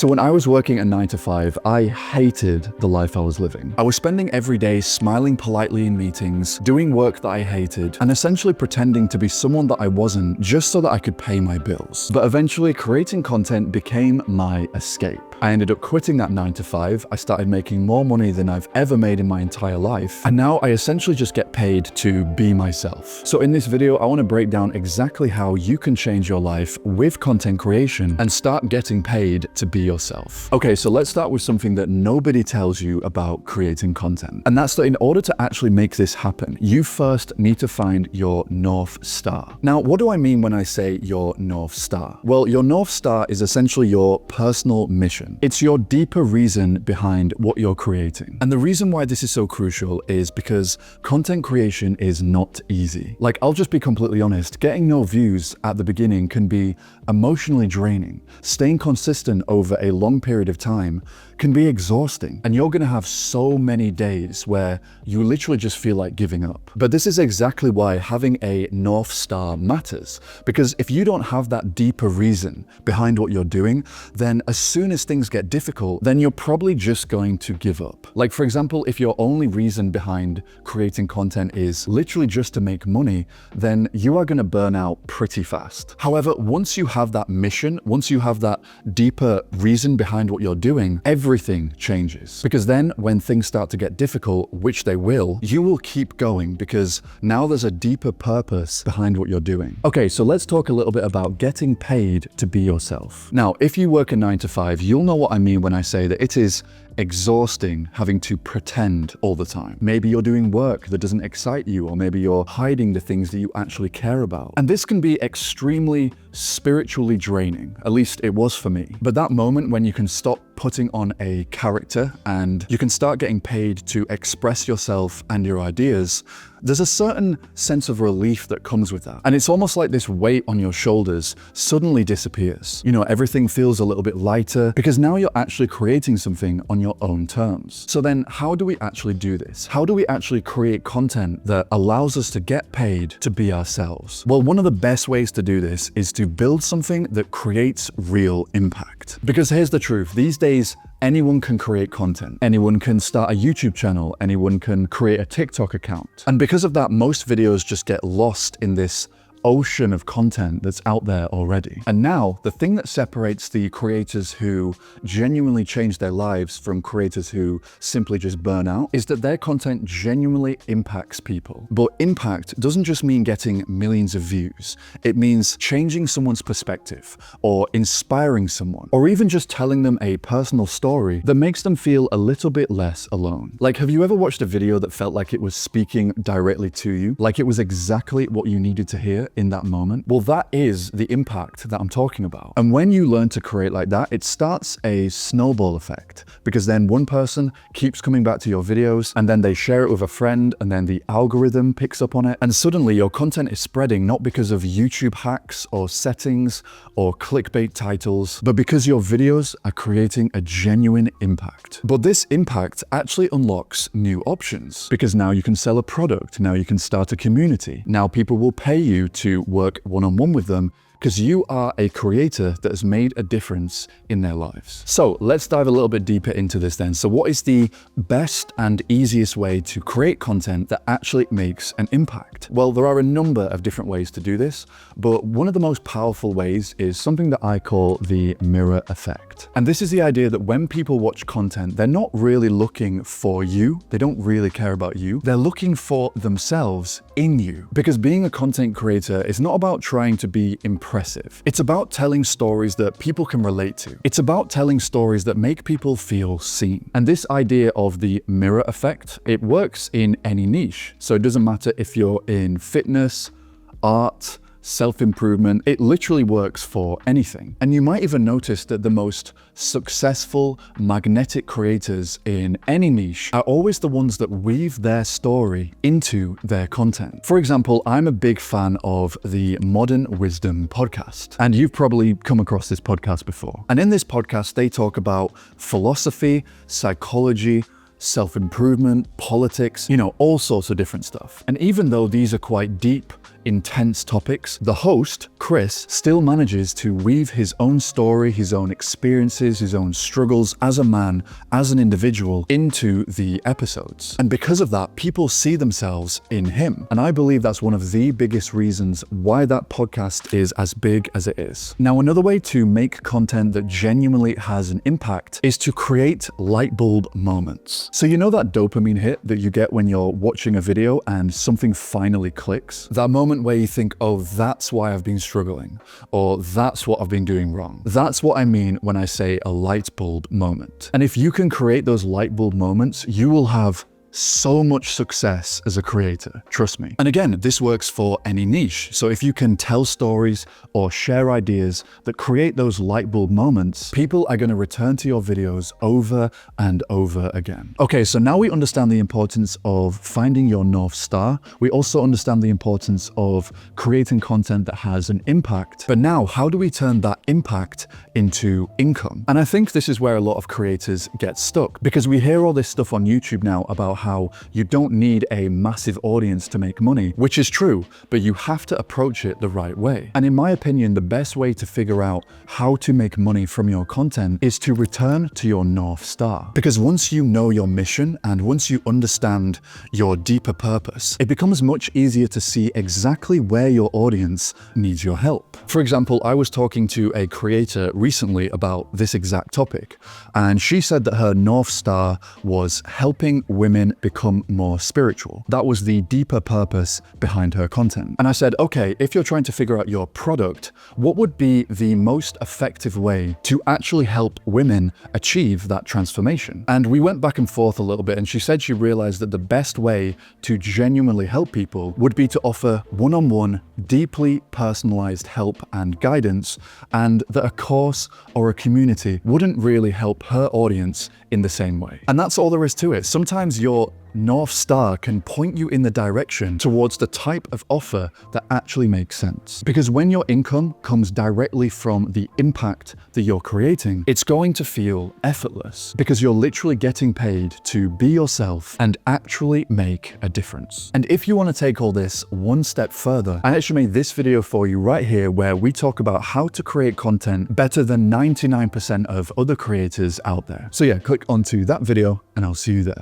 So when I was working a 9 to 5, I hated the life I was living. I was spending every day smiling politely in meetings, doing work that I hated, and essentially pretending to be someone that I wasn't just so that I could pay my bills. But eventually, creating content became my escape. I ended up quitting that 9 to 5. I started making more money than I've ever made in my entire life. And now I essentially just get paid to be myself. So in this video, I want to break down exactly how you can change your life with content creation and start getting paid to be yourself. Okay, so let's start with something that nobody tells you about creating content. And that's that in order to actually make this happen, you first need to find your North Star. Now, what do I mean when I say your North Star? Well, your North Star is essentially your personal mission. It's your deeper reason behind what you're creating. And the reason why this is so crucial is because content creation is not easy. Like, I'll just be completely honest, getting no views at the beginning can be emotionally draining. Staying consistent over a long period of time can be exhausting. And you're gonna have so many days where you literally just feel like giving up. But this is exactly why having a North Star matters. Because if you don't have that deeper reason behind what you're doing, then as soon as things get difficult, then you're probably just going to give up. Like, for example, if your only reason behind creating content is literally just to make money, then you are gonna burn out pretty fast. However, once you have that mission, once you have that deeper reason behind what you're doing, everything changes. Because then when things start to get difficult, which they will, you will keep going because now there's a deeper purpose behind what you're doing. Okay, so let's talk a little bit about getting paid to be yourself. Now, if you work a 9 to 5, you'll know what I mean when I say that it is exhausting having to pretend all the time. Maybe you're doing work that doesn't excite you, or maybe you're hiding the things that you actually care about. And this can be extremely spiritually draining, at least it was for me. But that moment when you can stop putting on a character and you can start getting paid to express yourself and your ideas, there's a certain sense of relief that comes with that. And it's almost like this weight on your shoulders suddenly disappears. You know, everything feels a little bit lighter because now you're actually creating something on your own terms. So then how do we actually do this? How do we actually create content that allows us to get paid to be ourselves? Well, one of the best ways to do this is to build something that creates real impact. Because here's the truth, these days, anyone can create content. Anyone can start a YouTube channel. Anyone can create a TikTok account. And because of that, most videos just get lost in this ocean of content that's out there already. And now, the thing that separates the creators who genuinely change their lives from creators who simply just burn out is that their content genuinely impacts people. But impact doesn't just mean getting millions of views. It means changing someone's perspective, or inspiring someone, or even just telling them a personal story that makes them feel a little bit less alone. Like, have you ever watched a video that felt like it was speaking directly to you? Like it was exactly what you needed to hear in that moment? Well, that is the impact that I'm talking about. And when you learn to create like that, it starts a snowball effect, because then one person keeps coming back to your videos, and then they share it with a friend, and then the algorithm picks up on it, and suddenly your content is spreading not because of YouTube hacks or settings or clickbait titles, but because your videos are creating a genuine impact. But this impact actually unlocks new options, because now you can sell a product, now you can start a community, now people will pay you to work one-on-one with them because you are a creator that has made a difference in their lives. So let's dive a little bit deeper into this then. So what is the best and easiest way to create content that actually makes an impact? Well, there are a number of different ways to do this, but one of the most powerful ways is something that I call the mirror effect. And this is the idea that when people watch content, they're not really looking for you. They don't really care about you. They're looking for themselves in you. Because being a content creator is not about trying to be impressive. It's about telling stories that people can relate to. It's about telling stories that make people feel seen. And this idea of the mirror effect, it works in any niche. So it doesn't matter if you're in fitness, art, self-improvement, it literally works for anything. And you might even notice that the most successful, magnetic creators in any niche are always the ones that weave their story into their content. For example, I'm a big fan of the Modern Wisdom podcast, and you've probably come across this podcast before. And in this podcast, they talk about philosophy, psychology, self-improvement, politics, all sorts of different stuff. And even though these are quite deep, intense topics, the host, Chris, still manages to weave his own story, his own experiences, his own struggles as a man, as an individual into the episodes. And because of that, people see themselves in him. And I believe that's one of the biggest reasons why that podcast is as big as it is. Now, another way to make content that genuinely has an impact is to create light bulb moments. So you know that dopamine hit that you get when you're watching a video and something finally clicks? That moment where you think, oh, that's why I've been struggling, or that's what I've been doing wrong. That's what I mean when I say a light bulb moment. And if you can create those light bulb moments, you will have so much success as a creator, trust me. And again, this works for any niche. So if you can tell stories or share ideas that create those light bulb moments, people are going to return to your videos over and over again. Okay, so now we understand the importance of finding your North Star. We also understand the importance of creating content that has an impact. But now, how do we turn that impact into income? And I think this is where a lot of creators get stuck, because we hear all this stuff on YouTube now about how you don't need a massive audience to make money, which is true, but you have to approach it the right way. And in my opinion, the best way to figure out how to make money from your content is to return to your North Star. Because once you know your mission and once you understand your deeper purpose, it becomes much easier to see exactly where your audience needs your help. For example, I was talking to a creator recently about this exact topic, and she said that her North Star was helping women become more spiritual. That was the deeper purpose behind her content. And I said, okay, if you're trying to figure out your product, what would be the most effective way to actually help women achieve that transformation? And we went back and forth a little bit, and she said she realized that the best way to genuinely help people would be to offer one-on-one, deeply personalized help and guidance, and that a course or a community wouldn't really help her audience in the same way. And that's all there is to it. Sometimes your North Star can point you in the direction towards the type of offer that actually makes sense. Because when your income comes directly from the impact that you're creating, it's going to feel effortless, because you're literally getting paid to be yourself and actually make a difference. And if you want to take all this one step further, I actually made this video for you right here where we talk about how to create content better than 99% of other creators out there. So yeah, click onto that video and I'll see you there.